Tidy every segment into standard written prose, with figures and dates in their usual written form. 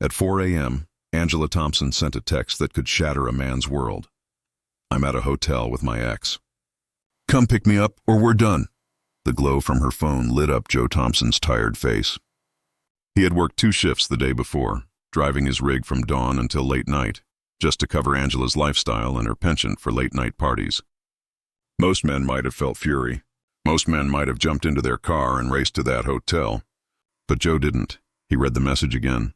At 4 a.m., Angela Thompson sent a text that could shatter a man's world. "I'm at a hotel with my ex. Come pick me up or we're done." The glow from her phone lit up Joe Thompson's tired face. He had worked 2 shifts the day before, driving his rig from dawn until late night, just to cover Angela's lifestyle and her penchant for late-night parties. Most men might have felt fury. Most men might have jumped into their car and raced to that hotel. But Joe didn't. He read the message again.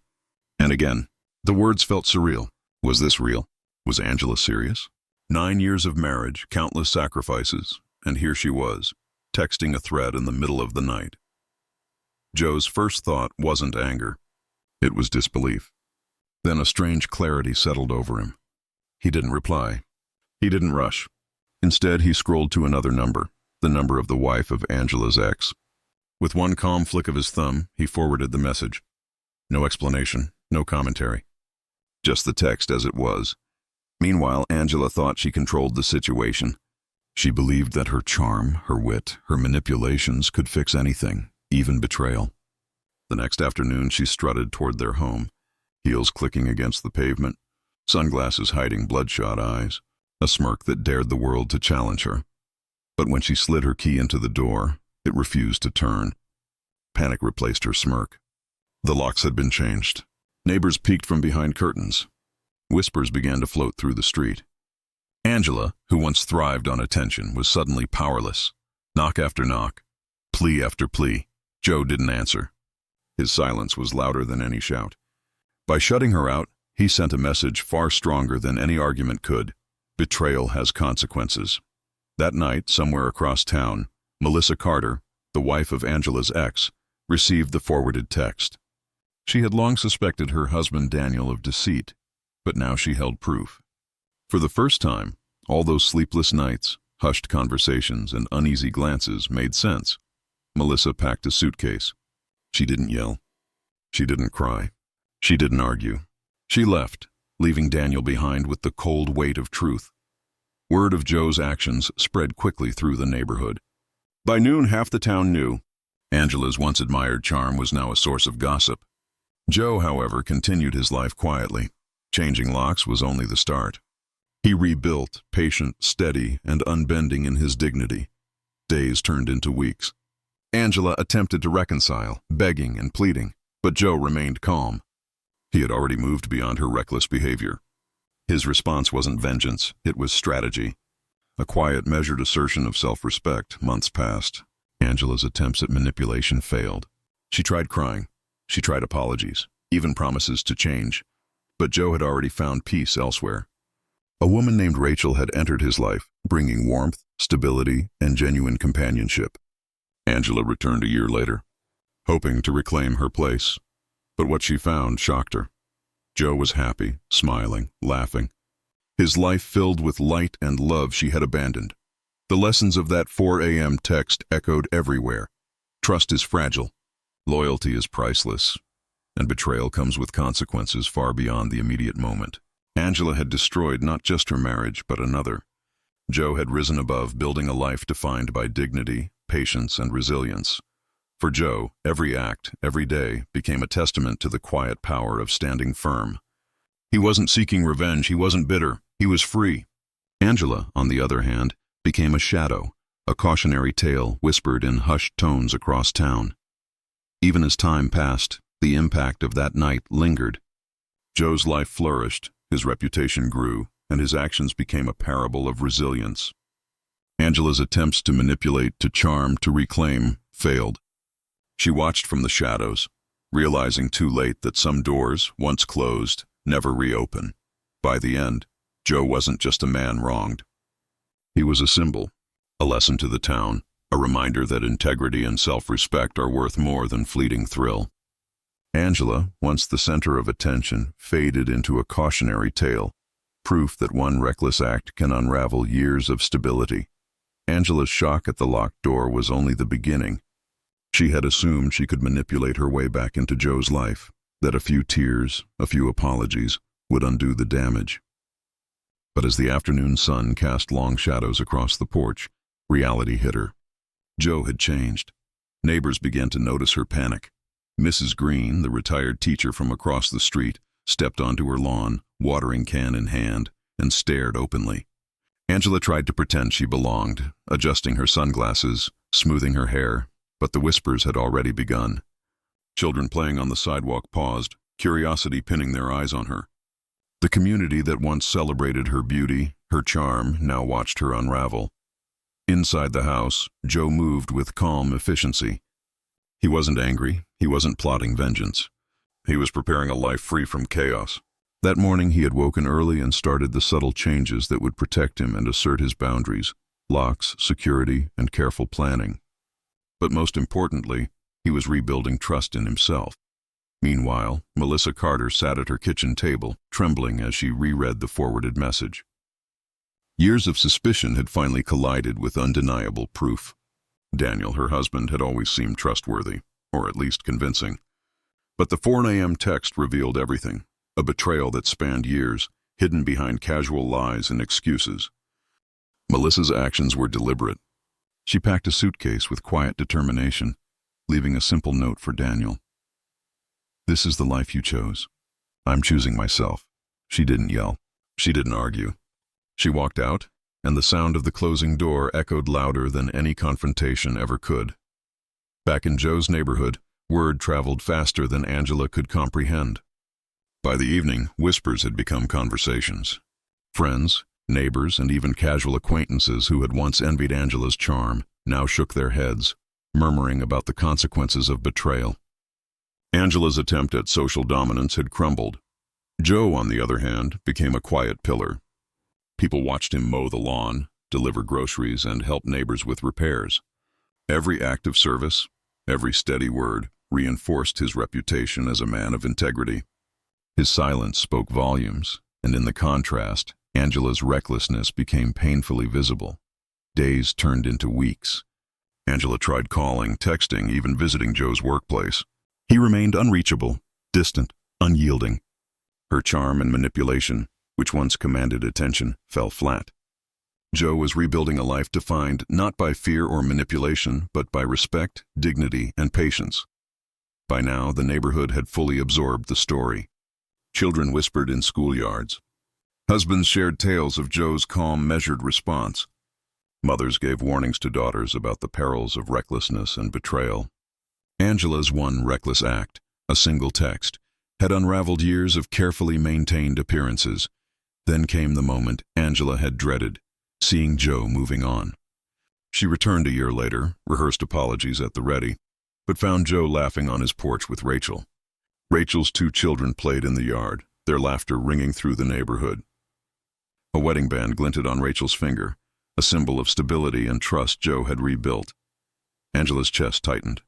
And again. The words felt surreal. Was this real? Was Angela serious? 9 years of marriage, countless sacrifices, and here she was, texting a thread in the middle of the night. Joe's first thought wasn't anger. It was disbelief. Then a strange clarity settled over him. He didn't reply. He didn't rush. Instead, he scrolled to another number, the number of the wife of Angela's ex. With one calm flick of his thumb, he forwarded the message. No explanation, no commentary. Just the text as it was. Meanwhile, Angela thought she controlled the situation. She believed that her charm, her wit, her manipulations could fix anything, even betrayal. The next afternoon, she strutted toward their home, heels clicking against the pavement, sunglasses hiding bloodshot eyes, a smirk that dared the world to challenge her. But when she slid her key into the door, it refused to turn. Panic replaced her smirk. The locks had been changed. Neighbors peeked from behind curtains. Whispers began to float through the street. Angela, who once thrived on attention, was suddenly powerless. Knock after knock, plea after plea. Joe didn't answer. His silence was louder than any shout. By shutting her out, he sent a message far stronger than any argument could. Betrayal has consequences. That night, somewhere across town, Melissa Carter, the wife of Angela's ex, received the forwarded text. She had long suspected her husband Daniel of deceit, but now she held proof. For the first time, all those sleepless nights, hushed conversations, and uneasy glances made sense. Melissa packed a suitcase. She didn't yell. She didn't cry. She didn't argue. She left, leaving Daniel behind with the cold weight of truth. Word of Joe's actions spread quickly through the neighborhood. By noon, half the town knew. Angela's once admired charm was now a source of gossip. Joe, however, continued his life quietly. Changing locks was only the start. He rebuilt, patient, steady, and unbending in his dignity. Days turned into weeks. Angela attempted to reconcile, begging and pleading, but Joe remained calm. He had already moved beyond her reckless behavior. His response wasn't vengeance, it was strategy. A quiet, measured assertion of self-respect. Months passed. Angela's attempts at manipulation failed. She tried crying. She tried apologies, even promises to change. But Joe had already found peace elsewhere. A woman named Rachel had entered his life, bringing warmth, stability, and genuine companionship. Angela returned a year later, hoping to reclaim her place. But what she found shocked her. Joe was happy, smiling, laughing. His life filled with light and love she had abandoned. The lessons of that 4 a.m. text echoed everywhere. Trust is fragile. Loyalty is priceless. And betrayal comes with consequences far beyond the immediate moment. Angela had destroyed not just her marriage, but another. Joe had risen above, building a life defined by dignity, patience, and resilience. For Joe, every act, every day, became a testament to the quiet power of standing firm. He wasn't seeking revenge, he wasn't bitter, he was free. Angela, on the other hand, became a shadow, a cautionary tale whispered in hushed tones across town. Even as time passed, the impact of that night lingered. Joe's life flourished, his reputation grew, and his actions became a parable of resilience. Angela's attempts to manipulate, to charm, to reclaim, failed. She watched from the shadows, realizing too late that some doors, once closed, never reopen. By the end, Joe wasn't just a man wronged. He was a symbol, a lesson to the town, a reminder that integrity and self-respect are worth more than fleeting thrill. Angela, once the center of attention, faded into a cautionary tale, proof that one reckless act can unravel years of stability. Angela's shock at the locked door was only the beginning. She had assumed she could manipulate her way back into Joe's life, that a few tears, a few apologies, would undo the damage. But as the afternoon sun cast long shadows across the porch, reality hit her. Joe had changed. Neighbors began to notice her panic. Mrs. Green, the retired teacher from across the street, stepped onto her lawn, watering can in hand, and stared openly. Angela tried to pretend she belonged, adjusting her sunglasses, smoothing her hair, but the whispers had already begun. Children playing on the sidewalk paused, curiosity pinning their eyes on her. The community that once celebrated her beauty, her charm, now watched her unravel. Inside the house, Joe moved with calm efficiency. He wasn't angry, he wasn't plotting vengeance. He was preparing a life free from chaos. That morning he had woken early and started the subtle changes that would protect him and assert his boundaries: locks, security, and careful planning. But most importantly, he was rebuilding trust in himself. Meanwhile, Melissa Carter sat at her kitchen table, trembling as she reread the forwarded message. Years of suspicion had finally collided with undeniable proof. Daniel, her husband, had always seemed trustworthy, or at least convincing. But the 4 a.m. text revealed everything: a betrayal that spanned years, hidden behind casual lies and excuses. Melissa's actions were deliberate. She packed a suitcase with quiet determination, leaving a simple note for Daniel. "This is the life you chose. I'm choosing myself." She didn't yell. She didn't argue. She walked out, and the sound of the closing door echoed louder than any confrontation ever could. Back in Joe's neighborhood, word traveled faster than Angela could comprehend. By the evening, whispers had become conversations. Friends, neighbors, and even casual acquaintances who had once envied Angela's charm now shook their heads, murmuring about the consequences of betrayal. Angela's attempt at social dominance had crumbled. Joe, on the other hand, became a quiet pillar. People watched him mow the lawn, deliver groceries, and help neighbors with repairs. Every act of service, every steady word, reinforced his reputation as a man of integrity. His silence spoke volumes, and in the contrast, Angela's recklessness became painfully visible. Days turned into weeks. Angela tried calling, texting, even visiting Joe's workplace. He remained unreachable, distant, unyielding. Her charm and manipulation, which once commanded attention, fell flat. Joe was rebuilding a life defined not by fear or manipulation, but by respect, dignity, and patience. By now, the neighborhood had fully absorbed the story. Children whispered in schoolyards. Husbands shared tales of Joe's calm, measured response. Mothers gave warnings to daughters about the perils of recklessness and betrayal. Angela's one reckless act, a single text, had unraveled years of carefully maintained appearances. Then came the moment Angela had dreaded, seeing Joe moving on. She returned a year later, rehearsed apologies at the ready, but found Joe laughing on his porch with Rachel. Rachel's 2 children played in the yard, their laughter ringing through the neighborhood. A wedding band glinted on Rachel's finger, a symbol of stability and trust Joe had rebuilt. Angela's chest tightened.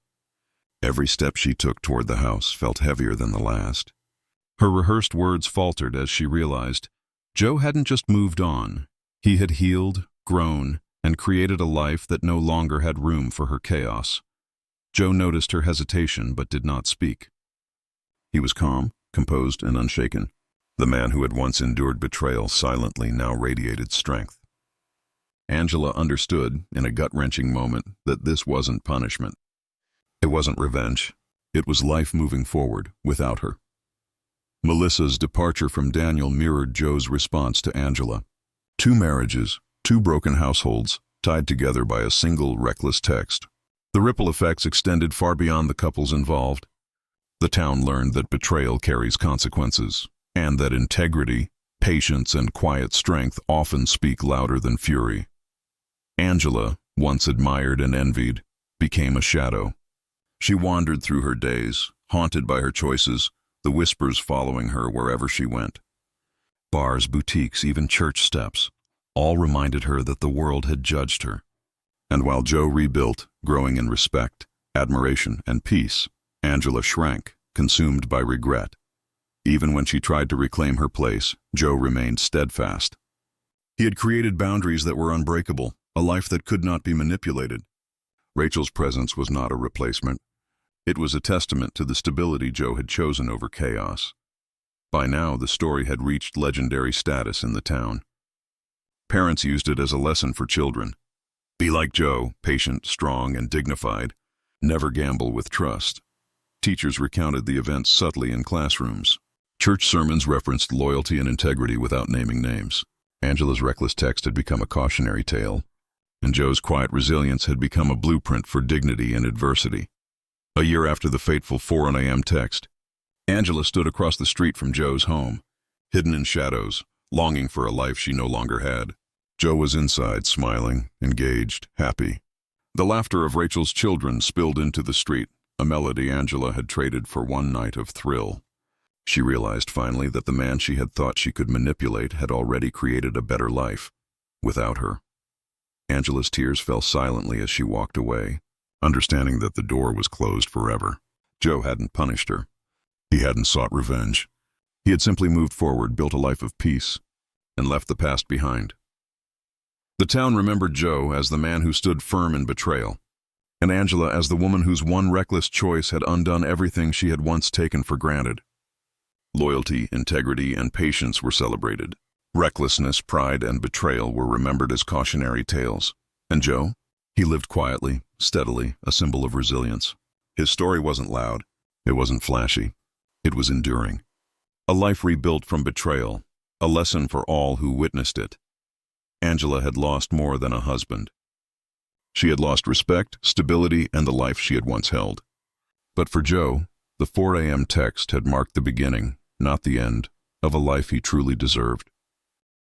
Every step she took toward the house felt heavier than the last. Her rehearsed words faltered as she realized Joe hadn't just moved on. He had healed, grown, and created a life that no longer had room for her chaos. Joe noticed her hesitation but did not speak. He was calm, composed, and unshaken. The man who had once endured betrayal silently now radiated strength. Angela understood, in a gut-wrenching moment, that this wasn't punishment. It wasn't revenge. It was life moving forward without her. Melissa's departure from Daniel mirrored Joe's response to Angela. 2 marriages, 2 broken households, tied together by a single reckless text. The ripple effects extended far beyond the couples involved. The town learned that betrayal carries consequences, and that integrity, patience, and quiet strength often speak louder than fury. Angela, once admired and envied, became a shadow. She wandered through her days, haunted by her choices, the whispers following her wherever she went. Bars, boutiques, even church steps, all reminded her that the world had judged her. And while Joe rebuilt, growing in respect, admiration, and peace, Angela shrank, consumed by regret. Even when she tried to reclaim her place, Joe remained steadfast. He had created boundaries that were unbreakable, a life that could not be manipulated. Rachel's presence was not a replacement. It was a testament to the stability Joe had chosen over chaos. By now, the story had reached legendary status in the town. Parents used it as a lesson for children. Be like Joe, patient, strong, and dignified. Never gamble with trust. Teachers recounted the events subtly in classrooms. Church sermons referenced loyalty and integrity without naming names. Angela's reckless text had become a cautionary tale, and Joe's quiet resilience had become a blueprint for dignity in adversity. A year after the fateful 4 a.m. text, Angela stood across the street from Joe's home, hidden in shadows, longing for a life she no longer had. Joe was inside, smiling, engaged, happy. The laughter of Rachel's children spilled into the street, a melody Angela had traded for one night of thrill. She realized finally that the man she had thought she could manipulate had already created a better life without her. Angela's tears fell silently as she walked away, understanding that the door was closed forever. Joe hadn't punished her. He hadn't sought revenge. He had simply moved forward, built a life of peace, and left the past behind. The town remembered Joe as the man who stood firm in betrayal, and Angela as the woman whose one reckless choice had undone everything she had once taken for granted. Loyalty, integrity, and patience were celebrated. Recklessness, pride, and betrayal were remembered as cautionary tales. And Joe? He lived quietly, steadily, a symbol of resilience. His story wasn't loud. It wasn't flashy. It was enduring. A life rebuilt from betrayal, a lesson for all who witnessed it. Angela had lost more than a husband. She had lost respect, stability, and the life she had once held. But for Joe, the 4 a.m. text had marked the beginning, not the end, of a life he truly deserved.